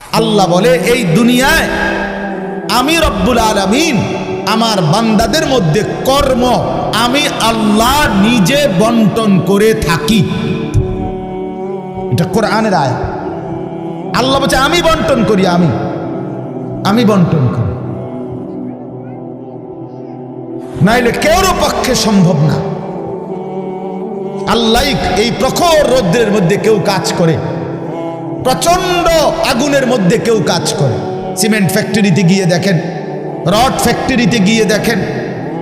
আল্লাহ বলে এই দুনিয়ায় আমি রব্বুল আলামিন আমার বান্দাদের মধ্যে কর্ম আমি আল্লাহ নিজে বন্টন করে থাকি। এটা কোরআনের আয়াত। আল্লাহ বলছে আমি বন্টন করি, আমি বন্টন করি, নাইলে কেউর পক্ষে সম্ভব না। আল্লাহ এই প্রখর রৌদ্রের মধ্যে কেউ কাজ করে, প্রচন্ড আগুনের মধ্যে কেউ কাজ করে। সিমেন্ট ফ্যাক্টরিতে গিয়ে দেখেন, রড ফ্যাক্টরিতে গিয়ে দেখেন।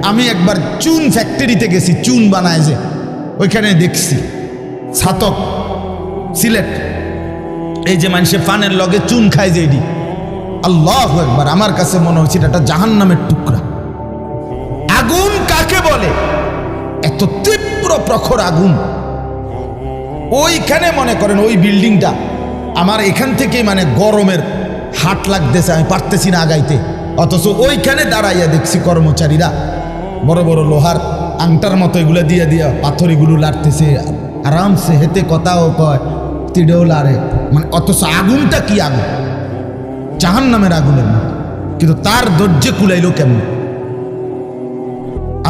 আমি একবার চুন ফ্যাক্টরিতে গেছি, চুন বানায় যে, ওইখানে দেখছি ছাতক সিলেট, এই যে মানুষে পানের লগে চুন খায় যে, এটি আল্লাহু আকবার, আমার কাছে মনে হচ্ছে এটা জাহান্নামের টুকরা। আগুন কাকে বলে? এত তীব্র প্রখর আগুন। ওইখানে মনে করেন ওই বিল্ডিংটা আমার এখান থেকে মানে গরমের হাট লাগতেছে, আমি পারতেছি না আগাইতে, অথচ ওইখানে দাঁড়াইয়া দেখছি কর্মচারীরা বড় বড় লোহার আংটার মতো এগুলো দিয়ে দিয়া পাথর এগুলো লাড়তেছে, আরামসে হেতে কথাও কয়, তিড়েও লাড়ে, মানে অথচ আগুনটা কি আগুন, জাহান্নামের আগুনের মতো। কিন্তু তার ধৈর্য কুলাইলো কেমন?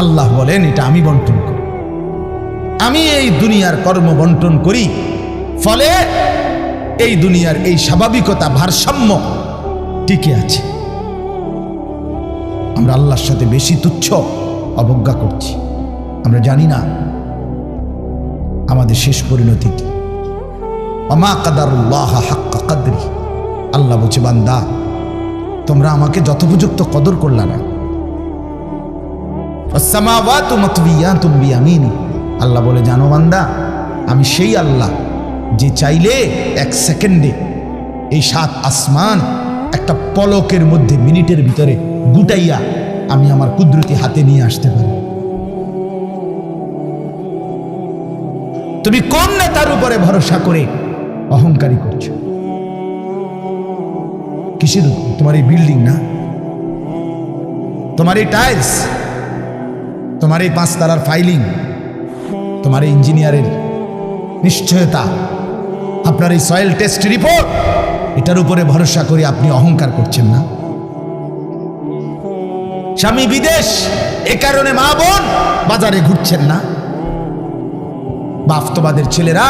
আল্লাহ বলেন এটা আমি বন্টন করি, আমি এই দুনিয়ার কর্ম বন্টন করি, ফলে এই দুনিয়ার এই স্বাভাবিকতা ভারসাম্য টিকে আছে। আমরা আল্লাহর সাথে বেশি তুচ্ছ অবজ্ঞা করছি, আমরা জানি না আমাদের শেষ পরিণতি কি। ওমা কাদারুল্লাহ হাক্কা কদরি, আল্লাহ বলছে বান্দা তোমরা আমাকে যথোপযুক্ত কদর করলা না। আসসামাওয়াতু মাতবিয়াতুম বিয়ামিনি, আল্লাহ বলে জানো বান্দা আমি সেই আল্লাহ যে চাইলে এক সেকেন্ডে এই 7 আসমান একটা পলকের মধ্যে মিনিটের ভিতরে গুটাইয়া আমি আমার কুদরতি হাতে নিয়ে আসতে পারি। তুমি কোন নেতার উপরে ভরসা করে অহংকারী করছো? কিসের? তোমার এই বিল্ডিং না, তোমার এই টাইলস, তোমার এই 5 তারার ফাইলিং, তোমার এই ইঞ্জিনিয়ারের নিশ্চয়তা, আপনার এই সয়েল টেস্ট রিপোর্ট, এটার উপরে ভরসা করে আপনি অহংকার করছেন না? স্বামী বিদেশ, এ কারণে মা বোন বাজারে ঘুরছেন না? বাপ তোমাদের ছেলেরা,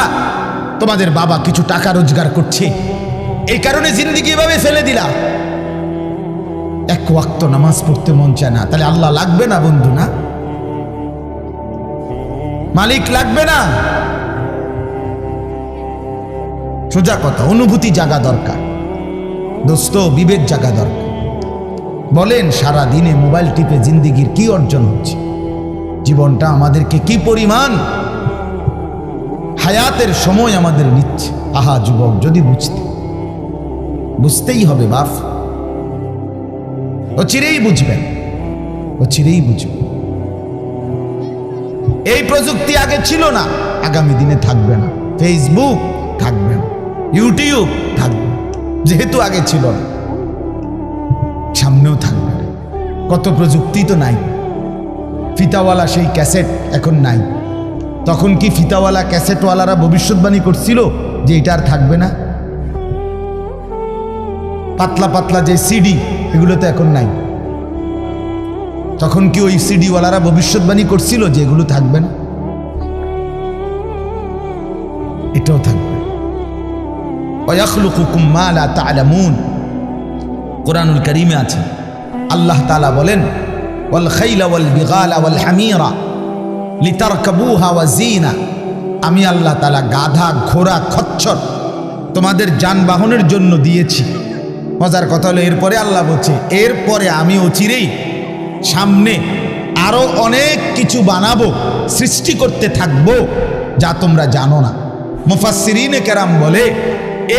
তোমাদের বাবা কিছু টাকা রোজগার করছে, এই কারণে জিন্দিগি এভাবে ফেলে দিলা। এক ওয়াক্ত নামাজ পড়তে মন চায় না, তাহলে আল্লাহ লাগবে না বন্ধু? না, মালিক লাগবে না? সোজা কথা, অনুভূতি জাগা দরকার দোস্ত, বিবেক জাগা দরকার। বলেন সারা দিনে মোবাইল টিপে জিন্দিগির কি অর্জন হচ্ছে? জীবনটা আমাদেরকে কি পরিমাণ হায়াতের সময় আমাদের নিচ্ছে। আহা যুবক, যদি বুঝতেই হবে বাপ, ও চিরেই বুঝবেন, ও চিরেই বুঝবেন। এই প্রযুক্তি আগে ছিল না, আগামী দিনে থাকবে না। ফেসবুক থাকবে না, ইউটিউব থাকবে, যেহেতু আগে ছিল না, সামনেও থাকবে না। কত প্রযুক্তি তো নাই। ফিতাওয়ালা সেই ক্যাসেট এখন নাই। তখন কি ফিতাওয়ালা ক্যাসেটওয়ালারা ভবিষ্যৎবাণী করছিল যে এটা আর থাকবে না? পাতলা পাতলা যে সিডি, এগুলো তো এখন নাই। তখন কি ওই সিডিওয়ালারা ভবিষ্যৎবাণী করছিল যে এগুলো থাকবে না? এটাও থাকবে। ওয়াখলুকুকুম মা লা তা'লামুন, কোরআনুল কারীমে আছে আল্লাহ তাআলা বলেন ওয়াল খাইলা ওয়াল বিগালা ওয়াল হামিরা লিতারকাবুহা ওয়া জিনা, আমি আল্লাহ তাআলা গাধা, ঘোড়া, খচ্চর তোমাদের যানবাহনের জন্য দিয়েছি। মজার কথা হলো এরপরে আল্লাহ বলছে এরপরে আমি অচিরেই সামনে আরো অনেক কিছু বানাবো, সৃষ্টি করতে থাকবো যা তোমরা জানো না। মুফাসসিরিনে কেরাম বলে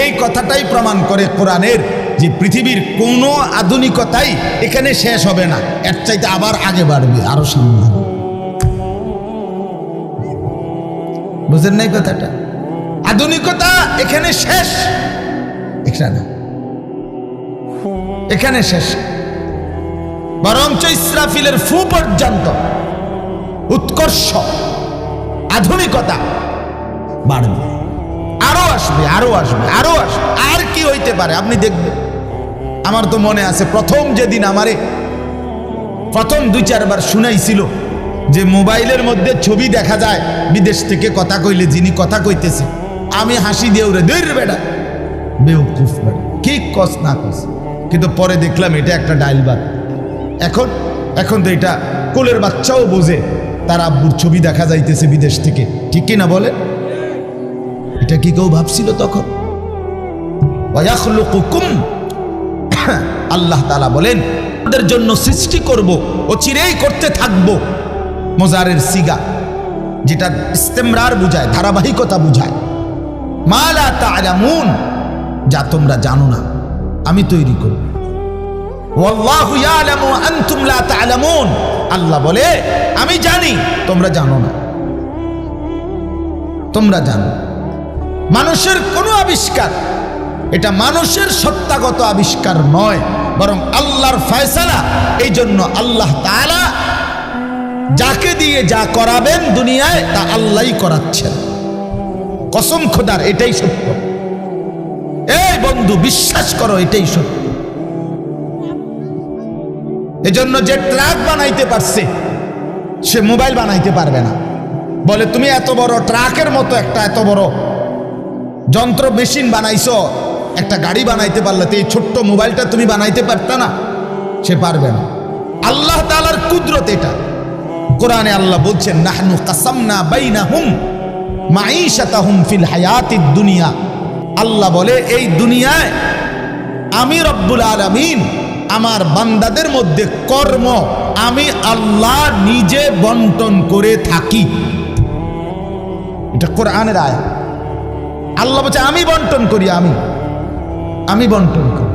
এই কথাটাই প্রমাণ করে কোরআনের যে পৃথিবীর কোনো আধুনিকতাই এখানে শেষ হবে না, এর চাইতে আবার আগে বাড়বে, আরো সামনে হবে। বুঝেন নাই কথাটা? আধুনিকতা এখানে শেষ, এখানে শেষ, বরঞ্চ ইসরাফিলের ফু পর্যন্ত উৎকর্ষ আধুনিকতা বাড়বে, আরো আসবে, আরো আসবে, আরো আসবে। আর কি হইতে পারে আপনি দেখবেন। আমার তো মনে আছে প্রথম যেদিন আমারে প্রথম 2-4 বার শুনাইছিল যে মোবাইলের মধ্যে ছবি দেখা যায় বিদেশ থেকে কথা কইলে, যিনি কথা কইতেছে, আমি হাসি দিয়ে উড়ে দূর বেটা বেউকুফ বেটা, কি কস না কস। কিন্তু পরে দেখলাম এটা একটা ডাইলবাদ। এখন তো এটা কোলের বাচ্চাও বোঝে তার আব্বুর ছবি দেখা যাইতেছে বিদেশ থেকে, ঠিক কি না বলে? এটা কি কেউ ভাবছিল তখন? ওয়ায়াখলুকুকুম, আল্লাহ তাআলা বলেন তাদের জন্য সৃষ্টি করব, অচিরেই করতে থাকব। মুজারের সিগা, যেটা ইস্তেমরার বুঝায়, ধারাবাহিকতা বুঝায়। মা লা তা'লামুন, যা তোমরা জানো না আমি তৈরি করব। ওয়াল্লাহু ইয়ালামু ওয়া আনতুম লা তা'লামুন, আল্লাহ বলে আমি জানি তোমরা জানো না। তোমরা জানো মানুষের কোনো আবিষ্কার, এটা মানুষের সত্তাগত আবিষ্কার নয়, বরং আল্লাহর ফয়সালা। এই জন্য আল্লাহ তাআলা যাকে দিয়ে যা করাবেন দুনিয়ায় তা আল্লাহই করাচ্ছেন। কসম খোদার, এটাই সত্য। এই বন্ধু বিশ্বাস করো, এটাই সত্য। এজন্য যে ট্রাক বানাইতে পারছে সে মোবাইল বানাইতে পারবে না। বলে তুমি এত বড় ট্রাকের মতো একটা এত বড় যন্ত্র মেশিন বানাইছো, একটা গাড়ি বানাইতে পারলে তো এই ছোট্ট মোবাইলটা তুমি বানাইতে পারতা না? সে পারবে না। আল্লাহ তাআলার কুদরত এটা। কোরআনে আল্লাহ বলছেন নাহনু কাসামনা বাইনাহুম মাঈশাতাহুম ফিল হায়াতিদ দুনিয়া। আল্লাহ বলে এই দুনিয়ায় আমি রব্বুল আলামিন আমার বান্দাদের মধ্যে কর্ম আমি আল্লাহ নিজে বন্টন করে থাকি। এটা কোরআনের আয়াত। আল্লাহ বলছে আমি বন্টন করি, আমি বন্টন করি,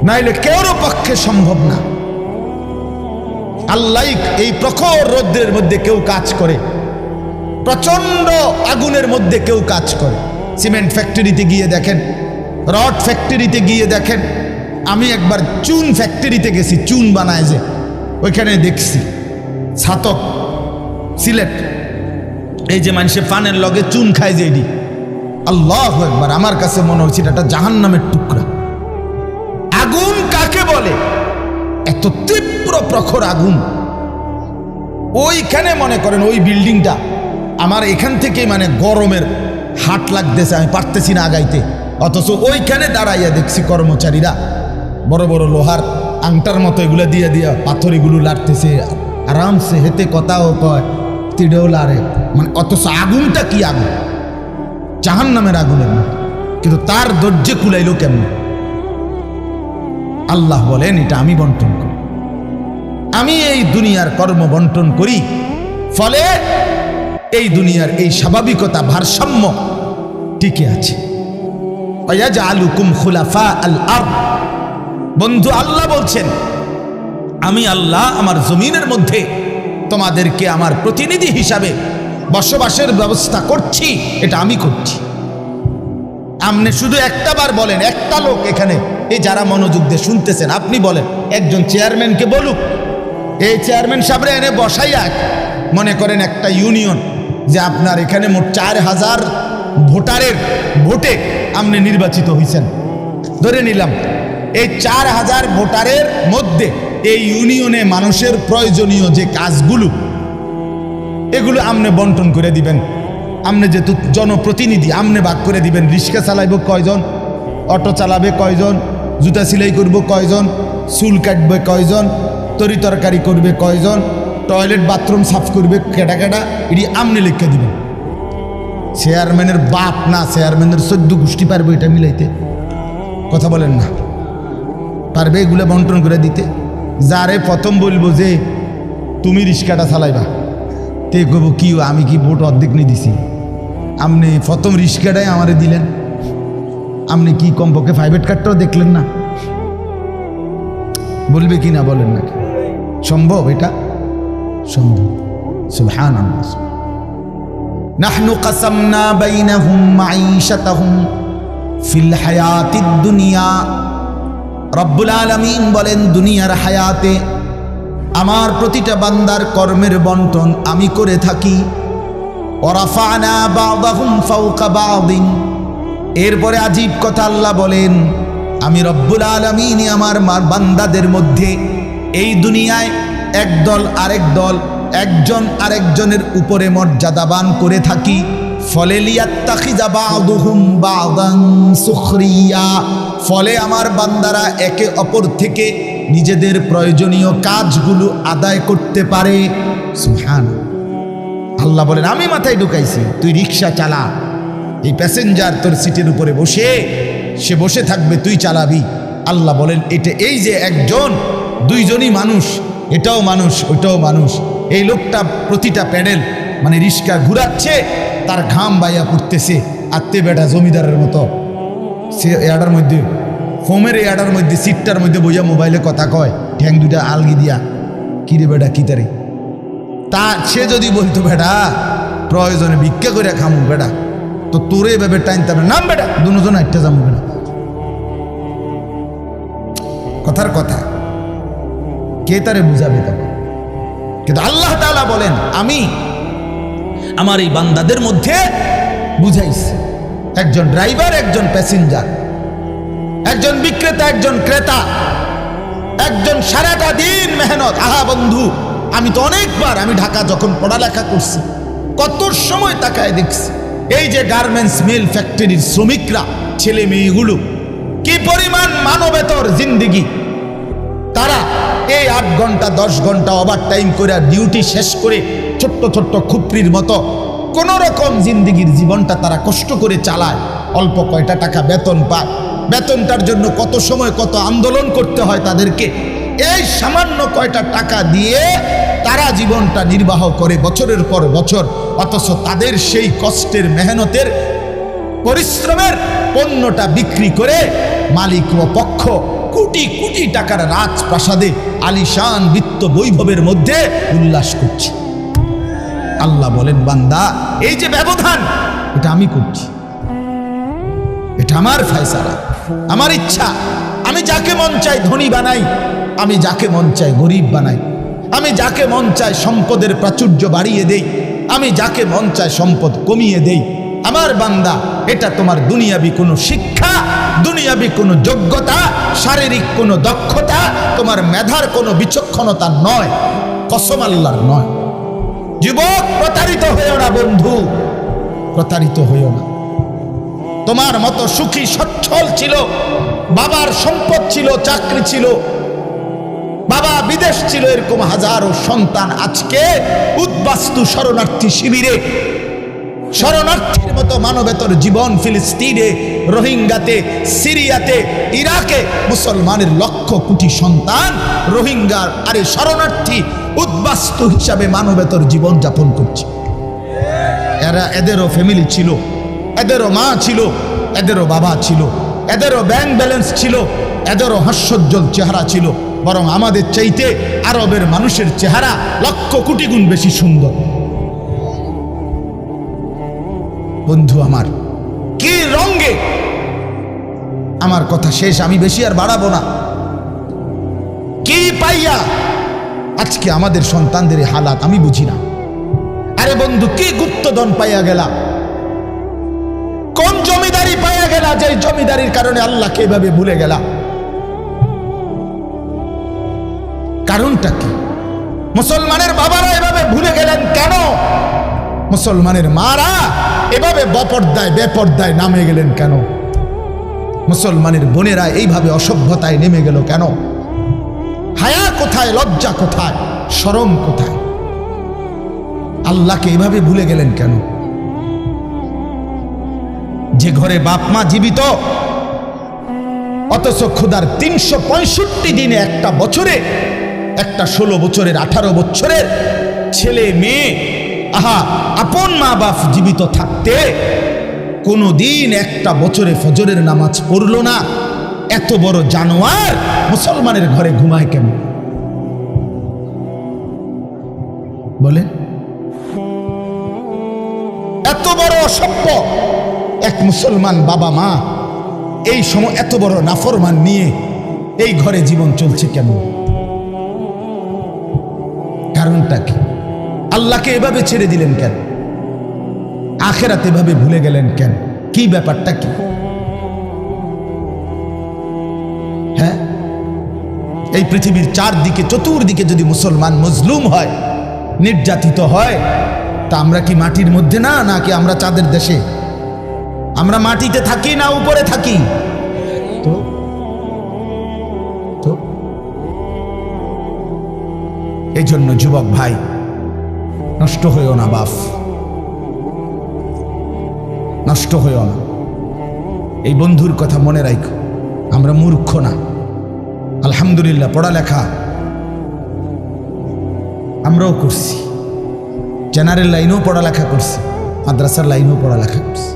নাইলে কেউর পক্ষে সম্ভব না। আল্লাহ এই প্রখর রৌদ্রের মধ্যে কেউ কাজ করে, প্রচন্ড আগুনের মধ্যে কেউ কাজ করে। সিমেন্ট ফ্যাক্টরিতে গিয়ে দেখেন, রড ফ্যাক্টরিতে গিয়ে দেখেন। আমি একবার চুন ফ্যাক্টরিতে গেছি, চুন বানায় যে, ওইখানে দেখছি ছাতক সিলেট, এই যে মানুষে পানের লগে চুন খায় যে, এটি আল্লাহু আকবার, আমার কাছে মনে হচ্ছে এটা জাহান্নামের টুকরা। আগুন কাকে বলে? এত তীব্র প্রখর আগুন। ওইখানে মনে করেন ওই বিল্ডিংটা আমার এখান থেকে মানে গরমের হাট লাগতেছে, আমি পারতেছি না আগাইতে। অথচ ওইখানে দাঁড়াইয়া দেখছি কর্মচারীরা বড় বড় লোহার আংটার মতো এগুলো দিয়ে দিয়া পাথর এগুলো লাড়তেছে আরামসে, হেতে কথাও কয়, তিড়েও লাড়ে। মানে অথচ আগুনটা কি আগুন, জাহান্নামের আগুনের না। কিন্তু তার ধৈর্যে কুলাইলো কেমন? আল্লাহ বলেন এটা আমি বন্টন করি, আমি এই দুনিয়ার কর্ম বন্টন করি। ফলে এই দুনিয়ার এই স্বাভাবিকতা, ভারসাম্য টিকে আছে। ওয়াজআলুকুম খুলাফা আল আরদ। বন্ধু আল্লাহ বলছেন আমি আল্লাহ আমার জমিনের মধ্যে তোমাদেরকে আমার প্রতিনিধি হিসাবে বসবাসের ব্যবস্থা করছি, এটা আমি করছি। আপনি শুধু একটা বার বলেন, একটা লোক এখানে এই যারা মনোযোগ দিয়ে শুনতেছেন, আপনি বলেন একজন চেয়ারম্যানকে বলুক, এই চেয়ারম্যান সাহেবরে এনে বসাইয়া, মনে করেন একটা ইউনিয়ন যে আপনার এখানে মোট 4000 ভোটারের ভোটে আপনি নির্বাচিত হয়েছেন, ধরে নিলাম এই 4000 ভোটারের মধ্যে এই ইউনিয়নে মানুষের প্রয়োজনীয় যে কাজগুলো এগুলো আপনি বন্টন করে দিবেন। আপনি যেহেতু জনপ্রতিনিধি, আপনি ভাগ করে দিবেন। রিক্সা চালাইব কয়জন, অটো চালাবে কয়জন, জুতা সেলাই করব কয়জন, চুল কাটবে কয়জন, তরি তরকারি করবে কয়জন, টয়লেট বাথরুম সাফ করবে কেটা কেটা, এটি আপনি লিখে দিবেন। চেয়ারম্যানের বাপ না, চেয়ারম্যানের 14 গোষ্ঠী পারবে এটা মিলাইতে? কথা বলেন না, পারবে এগুলো বন্টন করে দিতে? যারে প্রথম বলবো যে তুমি রিক্সাটা চালাইবা, তে কব কি আমি কি ভোট অর্ধেক নিয়ে দিছি? আপনি প্রথম রিক্সাটাই আমারে দিলেন, আপনি কি কমপক্ষে প্রাইভেট কার্ডটাও দেখলেন না? বলবে কি না বলেন না? সম্ভব? এটা সম্ভব। সুবহানাল্লাহ। নাহনু কাসামনা বাইনাহুম মাঈশাতাহুম ফিল হায়াতিদ দুনিয়া। রব্বুল আলামিন বলেন দুনিয়ার হায়াতে আমার প্রতিটা বান্দার কর্মের বন্টন আমি করে থাকি। ওয়ারাফা'না বা'দাহুম ফাওকা বা'দিন। এরপরে আজীব কথা আল্লাহ বলেন, আমি রব্বুল আলামিন আমার বান্দাদের মধ্যে এই দুনিয়ায় একদল আরেক দল, একজন আরেকজনের উপরে মর্যাদাবান করে থাকি। ফলে লিয়াত্তাখিযা বা'দুহুম বা'দান সুখরিয়া, ফলে আমার বান্দারা একে অপর থেকে নিজেদের প্রয়োজনীয় কাজগুলো আদায় করতে পারে। সুবহানাল্লাহ। আল্লাহ বলেন, আমি মাথায় ঢুকাইছি, তুই রিক্সা চালা, এই প্যাসেঞ্জার তোর সিটের উপরে বসে, সে বসে থাকবে, তুই চালাবি। আল্লাহ বলেন, এটা এই যে একজন দুইজনই মানুষ, এটাও মানুষ ওটাও মানুষ। এই লোকটা প্রতিটা প্যাডেল মানে রিক্সা ঘুরাচ্ছে, তার ঘাম বাইয়া পড়তেছে, আত্মে বেটা জমিদারের মতো সে এয়াডার মধ্যে, ফোমের এয়াডার মধ্যে, সিটটার মধ্যে বইয়া মোবাইলে কথা কয়, ঠ্যাং দুইটা আলগি দিয়া, কিরে বেটা কি তারে। তা সে যদি বলতো, বেটা প্রয়োজনে ভিক্ষা করে খামু বেটা, তো তোরে এভাবে টাইনতে হবে, নাম বেটা দুজন একটা যাবো বেটা। কথার কথা, কে তারে বুঝাবে তখন? কিন্তু আল্লাহ তাআলা বলেন, আমি আমার এই বান্দাদের মধ্যে বুঝাইছি, একজন ড্রাইভার, একজন প্যাসেঞ্জার, একজন বিক্রেতা, একজন ক্রেতা, একজন সারাটা দিন মেহনত। আহা বন্ধু, আমি তো অনেকবার, আমি ঢাকা যখন পড়ালেখা করছি, কত সময় তাকায় দেখছি, এই যে গার্মেন্টস মিল ফ্যাক্টরির শ্রমিকরা, ছেলে মেয়েগুলো, কি পরিমাণ মানবেতর জিন্দিগি। তারা এই 8 ঘন্টা 10 ঘন্টা ওভার টাইম করে ডিউটি শেষ করে ছোট্ট ছোট্ট খুপড়ির মতো কোন রকম জিন্দিগির জীবনটা তারা কষ্ট করে চালায়। অল্প কয়টা টাকা বেতন পায়, বেতনটার জন্য কত সময় কত আন্দোলন করতে হয় তাদেরকে। এই সামান্য কয়টা টাকা দিয়ে তারা জীবনটা নির্বাহ করে বছরের পর বছর, অথচ তাদের সেই কষ্টের মেহনতের পরিশ্রমের পণ্যটা বিক্রি করে মালিক ও পক্ষ কোটি কোটি টাকার রাজপ্রাসাদে আলিশান বিত্ত বৈভবের মধ্যে উল্লাস করছে। আল্লাহ বলেন, বান্দা এই যে ব্যবধান, এটা আমি করছি, এটা আমার ফয়সালা, আমার ইচ্ছা। আমি যাকে মন চাই ধনী বানাই, আমি যাকে মন চাই গরিব বানাই, আমি যাকে মন চাই সম্পদের প্রাচুর্য বাড়িয়ে দেই, আমি যাকে মন চাই সম্পদ কমিয়ে দেই। আমার বান্দা, এটা তোমার দুনিয়াবি কোনো শিক্ষা, দুনিয়াবি কোনো যোগ্যতা, শারীরিক কোনো দক্ষতা, তোমার মেধার কোনো বিচক্ষণতা নয়, কসম আল্লাহর নয়। যুবক, প্রতারিত হইও না বন্ধু, প্রতারিত হইও না। তোমার মতো সুখী সচ্ছল ছিল, বাবার সম্পদ ছিল, চাকরি ছিল, বাবা বিদেশ ছিল, এরকম হাজারো সন্তান আজকে উদ্বাস্তু শরণার্থী শিবিরে, শরণার্থীর মতো মানবেতর জীবন ফিলিস্তিনে, রোহিঙ্গাতে, সিরিয়াতে, ইরাকে মুসলমানের লক্ষ কোটি সন্তান রোহিঙ্গার আরে শরণার্থী উদ্বাস্তু হিসাবে মানবেতর জীবন যাপন করছে। এদেরও ফ্যামিলি ছিল, এদেরও মা ছিল, এদেরও বাবা ছিল, এদেরও ব্যাংক ব্যালেন্স ছিল, এদেরও হাস্যোজ্জ্বল চেহারা ছিল। বরং আমাদের চাইতে আরবের মানুষের চেহারা লক্ষ কোটি গুণ বেশি সুন্দর। বন্ধু আমার, কি রঙে, আমার কথা শেষ, আমি বেশি আর বাড়াবো না। কি পাইয়া আজকে আমাদের সন্তানদের হালাত আমি বুঝি না। আরে বন্ধু, কি গুপ্তধন পাইয়া গেলা, কোন জমিদারি পাইয়া গেলা, যে জমিদারির কারণে আল্লাহকে এভাবে ভুলে গেলা? কারণটা কি? মুসলমানের বাবারা এভাবে ভুলে গেলেন কেন? মুসলমানের মারা এভাবে বেপর্দায় নামে গেলেন কেন? মুসলমানের বোনেরা এইভাবে অসভ্যতায় নেমে গেল কেন? হায়া কোথায়, লজ্জা কোথায়, শরম কোথায়? আল্লাহকে এইভাবে ভুলে গেলেন কেন? যে ঘরে বাপ মা জীবিত, অথচ ক্ষুধার 365 দিনে একটা বছরে, একটা 16 বছরের 18 বছরের ছেলে মেয়ে, আহা, আপন মা বাপ জীবিত থাকতে কোনোদিন একটা বছরে ফজরের নামাজ পড়ল না। এত বড় জানোয়ার মুসলমানের ঘরে ঘুমায় কেন? বলে, এত বড় অসভ্য এক মুসলমান বাবা মা এই সময় এত বড় নাফরমান নিয়ে এই ঘরে জীবন চলছে কেন? কারণটা কি? আল্লাহকে এভাবে ছেড়ে দিলেন কেন? আখেরাত এভাবে ভুলে গেলেন কেন? কি ব্যাপারটা কি? হ্যাঁ, এই পৃথিবীর চারদিকে চতুর্দিকে যদি মুসলমান মজলুম হয়, নির্যাতিত হয়, তা আমরা কি মাটির মধ্যে না, নাকি আমরা চাঁদের দেশে? আমরা মাটিতে থাকি না উপরে থাকি? তো তো এই জন্য যুবক ভাই, নষ্ট হইও না বাপ, নষ্ট হইও না। এই বন্ধুর কথা মনে রাখো, আমরা মূর্খ না। আলহামদুলিল্লাহ, পড়ালেখা আমরাও করছি, জেনারেল লাইনেও পড়ালেখা করছি, মাদ্রাসার লাইনেও পড়ালেখা করছি।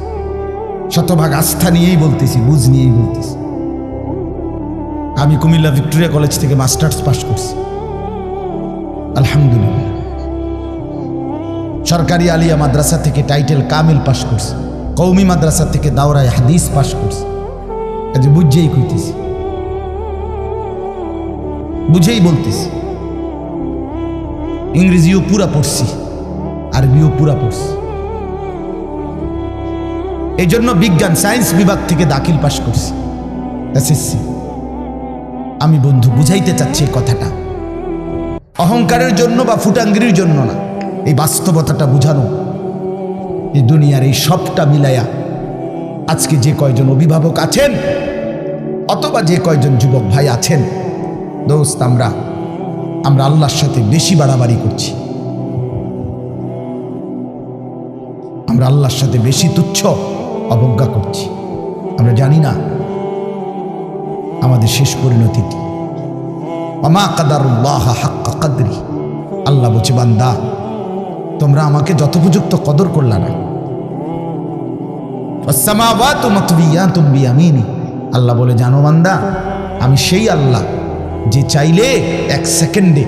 শতভাগ আস্থা নিয়েই বলতেছি, বুঝ নিয়েই বলতেছি। আমি কুমিল্লা ভিক্টোরিয়া কলেজ থেকে মাস্টার্স পাস করছি, আলহামদুলিল্লাহ। সরকারি আলিয়া মাদ্রাসা থেকে টাইটেল কামিল পাস করছি, কওমি মাদ্রাসা থেকে দাওরায়ে হাদিস পাস করছি। কাজে বুঝেই কইতেছি, বুঝেই বলতেছি। ইংরেজিও পুরা পড়ছি, আরবিও পুরা পড়ছি। এই জন্য বিজ্ঞান সায়েন্স বিভাগ থেকে দাখিল পাস করছি, এসএসসি। আমি বন্ধু বুঝাইতে চাচ্ছি এই কথাটা অহংকারের জন্য বা ফুটাঙ্গিরির জন্য না, এই বাস্তবতাটা বুঝানো। এই দুনিয়ার এই সবটা মিলাইয়া আজকে যে কয়জন অভিভাবক আছেন অথবা যে কয়জন যুবক ভাই আছেন, দোস্ত, আমরা আল্লাহর সাথে বেশি বাড়াবাড়ি করছি। আমরা আল্লাহর সাথে বেশি তুচ্ছ অবজ্ঞা করছি। আমরা জানি না আমাদের শেষ পরিণতি কি। ওমা কাদারুল্লাহ হাক্কা কদরি, আল্লাহ বলছে, বান্দা তোমরা আমাকে যথোপযুক্ত কদর করলা না। ওয়াসসামাওয়াতু মাতবিয়াতুম বিয়ামিনি, আল্লাহ বলে, জানো বান্দা, আমি সেই আল্লাহ যে চাইলে এক সেকেন্ডে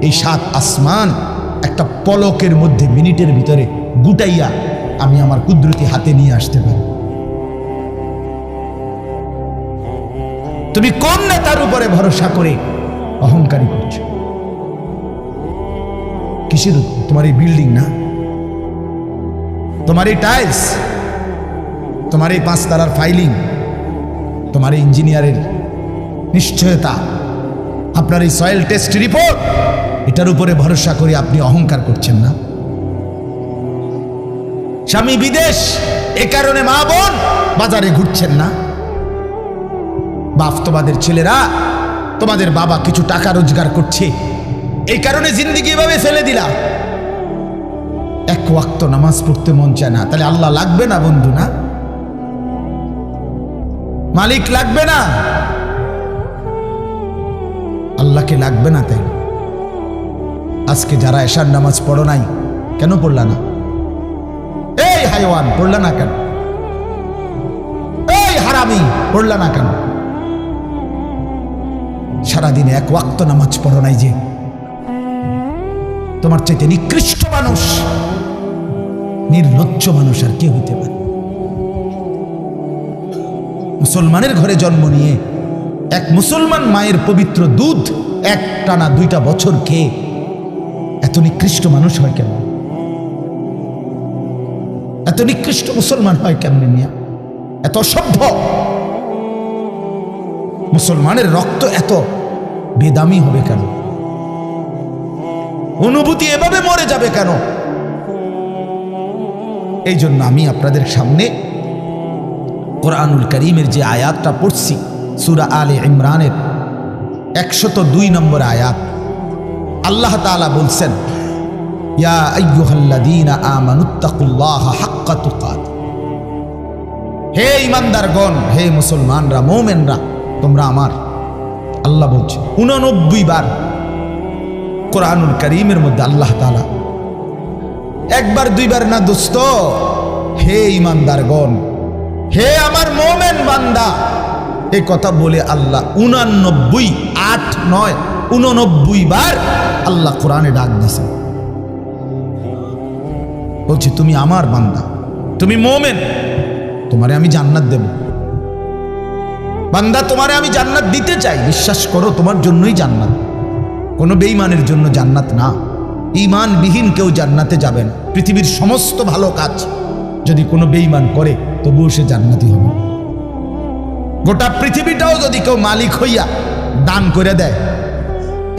এই 7 আসমান একটা পলকের মধ্যে, মিনিটের ভিতরে গুটাইয়া আমি আমার কুদরতি হাতে নিয়ে আসতে পারি। তুমি কোন নেতার উপরে ভরসা করে অহংকারী করছো? কিসের? তোমার এই বিল্ডিং না, তোমার এই টাইলস, তোমার এই 5 তারার ফাইলিং, তোমার এই ইঞ্জিনিয়ারের নিশ্চয়তা, আপনার এই সয়েল টেস্ট রিপোর্ট, এটার উপরে ভরসা করে আপনি অহংকার করছেন না? স্বামী বিদেশ, এ কারণে মা বোন বাজারে ঘুরছেন না? বাপ, তোমাদের ছেলেরা, তোমাদের বাবা কিছু টাকা রোজগার করছে, এই কারণে জিন্দেগি এভাবে ফেলে দিলা। এক ওয়াক্ত নামাজ পড়তে মন চায় না, তাহলে আল্লাহ লাগবে না বন্ধু? না, মালিক লাগবে না? আল্লাহকে লাগবে না? তাই আজকে যারা এশার নামাজ পড়ো নাই, কেন পড়লা না? এই হাইওয়ান, পড়লা না কেন? এই হারামি, পড়লা না কেন? সারাদিনে এক ওয়াক্ত নামাজ পড়ো নাই যে, তোমার চাইতে নিকৃষ্ট মানুষ, নির্লজ্জ মানুষ আর কে হইতে পারে? মুসলমানের ঘরে জন্ম নিয়ে এক মুসলমান মায়ের পবিত্র দুধ একটানা 2টা বছর খেয়ে এত নিকৃষ্ট মানুষ হয় কেন? এত নিকৃষ্ট মুসলমান হয় কেমনে মিয়া? এত অসভ্য মুসলমানের রক্ত এত বেদামি হবে কেন? অনুভূতি এভাবে মরে যাবে কেন? এই জন্য আমি আপনাদের সামনে কোরআনুল কারীমের যে আয়াতটা পড়ছি, সূরা আলে ইমরানের 102 নম্বর আয়াত, আল্লাহ তাআলা বলছেন, ইয়া আইয়ুহাল্লাযীনা আমানুত্তাকুল্লাহা হাক্কা তুকাতিহ, হে ঈমানদারগণ, হে মুসলমানরা, মুমিনরা, তোমরা আমার, আল্লাহ বলছে 89 বার কোরআনুল কারীমের মধ্যে আল্লাহ তাআলা, একবার দুইবার না দোস্ত, হে ঈমানদারগণ, হে আমার মুমিন বান্দা, এই কথা বলে আল্লাহ 89, 8, 9, 89 বার আল্লাহ কোরআনে ডাক দিয়েছেন। বলছে, তুমি আমার বান্দা, তুমি মুমিন, তোমারে আমি জান্নাত দেব। বান্দা, তোমারে আমি জান্নাত দিতে চাই, বিশ্বাস করো, তোমার জন্যই জান্নাত, কোনো বেঈমানের জন্য জান্নাত না। ঈমানবিহীন কেউ জান্নাতে যাবে না। পৃথিবীর সমস্ত ভালো কাজ যদি কোনো বেঈমান করে তবুও সে জান্নাতি হবে। গোটা পৃথিবীটাও যদি কেউ মালিক হইয়া দান করে দেয়,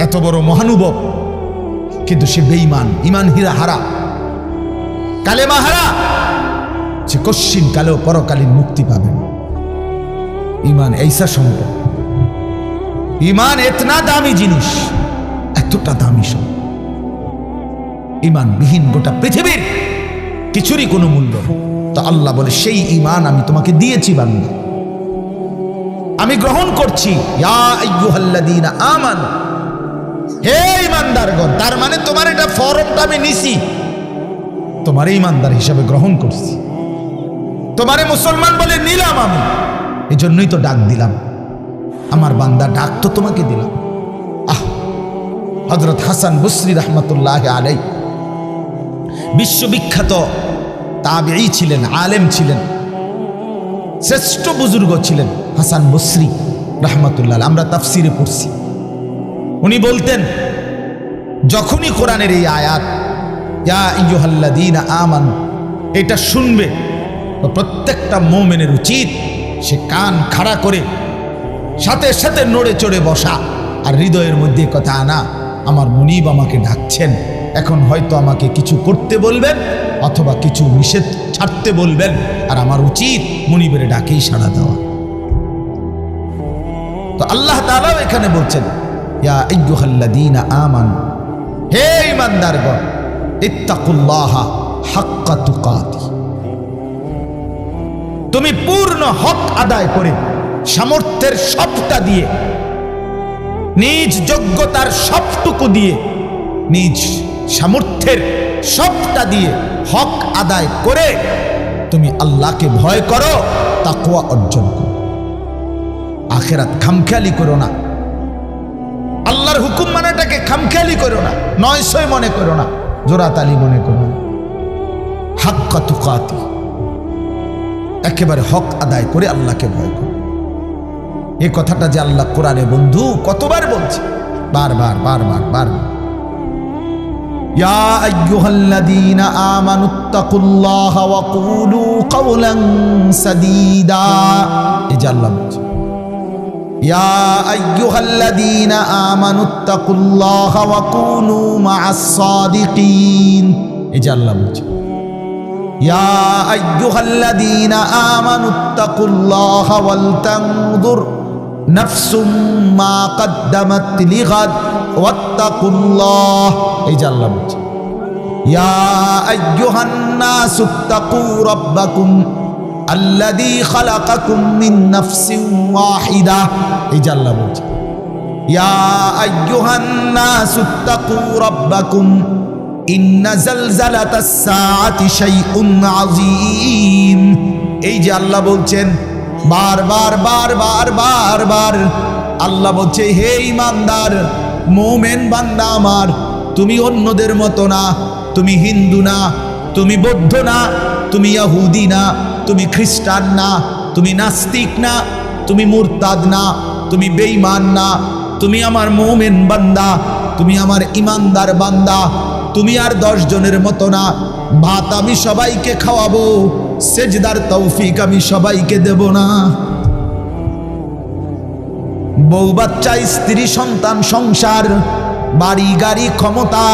এত বড় মহানুভব, কিন্তু সে বেঈমান, ইমান হারা, কালেমা হারা, সে কশ্চিন কালেও পরকালীন মুক্তি পাবে না। ইমান এইসা সম্পদ, ইমান এতনা দামি জিনিস, এতটা দামি সব। ইমান বিহীন গোটা পৃথিবীর কিছুরই কোনো মূল্য নেই। তো আল্লাহ বলে সেই ইমান আমি তোমাকে দিয়েছি বান্দা, আমি গ্রহণ করছি। ইয়া আইয়ুহাল্লাযীনা আমানু, হে ঈমানদারগণ। তার মানে তোমার এটা ফরমটা আমি নিছি, তোমার ঈমানদার হিসাবে গ্রহণ করছি, তোমারে মুসলমান বলে নিলাম আমি। এই জন্যই তো ডাক দিলাম, আমার বান্দা ডাক তো তোমাকে দিলাম। হযরত হাসান বসরি রাহমাতুল্লাহি আলাইহি বিশ্ববিখ্যাত তাবেঈ ছিলেন, আলেম ছিলেন, শ্রেষ্ঠ বুজুর্গ ছিলেন হাসান বসরি রাহমাতুল্লাহ। আমরা তাফসিরে পড়ছি, উনি বলতেন যখনই কোরআনের এই আয়াত ইয়া আইয়ুহাল্লাযীনা আমানু এটা শুনবে, তো প্রত্যেকটা মুমিনের উচিত সে কান খাড়া করে সাথে সাথে নড়ে চড়ে বসা, আর হৃদয়ের মধ্যে কথা আনা, আমার মুনিব আমাকে ডাকছেন, এখন হয়তো আমাকে কিছু করতে বলবেন অথবা কিছু নিষেধ ছাড়তে বলবেন, আর আমার উচিত মুনিবের ডাকেই সাড়া দেওয়া। তো আল্লাহ তাআলাও এখানে বলছেন ইয়া আইয়ুহাল্লাযীনা আমানু, হে ঈমানদারগণ, ইত্তাকুল্লাহা হাক্কা তুকাতি, তুমি পূর্ণ হক আদায় করে সামর্থ্যের সবটা দিয়ে, নিজ যোগ্যতার সবটুকু দিয়ে, নিজ সামর্থ্যের সবটা দিয়ে হক আদায় করে তুমি আল্লাহকে ভয় করো, তাকওয়া অর্জন করো। আখিরাত খামখেয়ালি করো না, আল্লাহর হুকুম মানাটাকে খামখেয়ালি করো না, নয়সই মনে করো না, জোরাতালি মনে করো না। হাক্কা তুকাতি, একেবারে হক আদায় করে আল্লাহকে ভয় করো। এই কথাটা যে আল্লাহ কোরআনে বন্ধু কতবার বলছে, বারবার বারবার বারবার। ইয়া আইয়ুহাল্লাযীনা আমানুত্তাকুল্লাহা ওয়া কুলু কাওলান সাদীদা, এই যে আল্লাহ বলছে ইয়া আইয়ুহাল্লাযীনা আমানুত্তাকুল্লাহা ওয়া কুনু মা'আস সাদিকিন, এই যে আল্লাহ বলছে ইয়া আইয়ুহাল্লাযীনা আমানুত্তাকুল্লাহা ওয়াল তানজুর নাফসুম মা কদ্দামাত লিগাদ ওয়াত্তাকুল্লাহ, এই যে আল্লাহ বলছে ইয়া আইয়ুহান নাসুত্তাকু রাব্বাকুম আল্লাযী খালাকাকুম মিন নাফসিন ওয়াহিদা, এই যে আল্লাহ বলছে ইয়া আইয়ুহান নাসুত্তাকু রাব্বাকুম ইন্না জালজালাতাস সাআতি শাইউন আযীম, এই যে আল্লাহ বলছেন বারবার বারবার বারবার। আল্লাহ বলছে হে ঈমানদার মুমিন বান্দা আমার, তুমি অন্যদের মতো না, তুমি হিন্দু না, তুমি বৌদ্ধ না, তুমি ইহুদি না, তুমি খ্রিস্টান না, তুমি নাস্তিক না, তুমি মুরতাদ না, তুমি বেঈমান না, তুমি আমার মুমিন বান্দা, তুমি আমার ঈমানদার বান্দা। তুমি আর 10 জনের মতো না, ভাত আমি সবাইকে খাওয়াবো, সেজদার তৌফিক আমি সবাইকে দেব না। বউ বাচ্চা, স্ত্রী সন্তান, সংসার, বাড়ি গাড়ি, ক্ষমতা,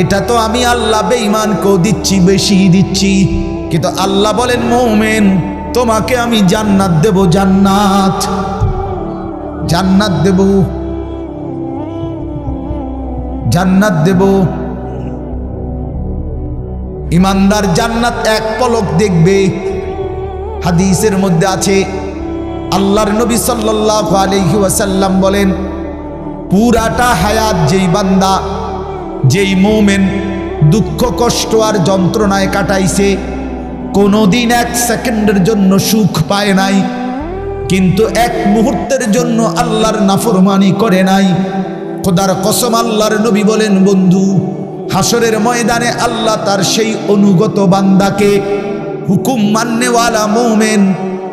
এটা তো আমি আল্লাহ বেঈমানকেও দিচ্ছি, বেশি দিচ্ছি। কিন্তু আল্লাহ বলেন মুমিন তোমাকে আমি জান্নাত দেব, জান্নাত, জান্নাত দেব, জান্নাত দেব। ঈমানদার জান্নাত এক পলক দেখবে। হাদিসের মধ্যে আছে আল্লাহর নবী সাল্লাল্লাহু আলাইহি ওয়াসাল্লাম বলেন পুরাটা হায়াত যেই বান্দা, যেই মুমিন দুঃখ কষ্ট আর যন্ত্রণায় কাটাইছে, কোনোদিন 1 সেকেন্ডের জন্য সুখ পায় নাই, কিন্তু 1 মুহূর্তের জন্য আল্লাহর নাফরমানি করে নাই, খোদার কসম আল্লাহর নবী বলেন বন্ধু হাসরের ময়দানে আল্লাহ তার সেই অনুগত বান্দাকে, হুকুম মাননেওয়ালা মুমিন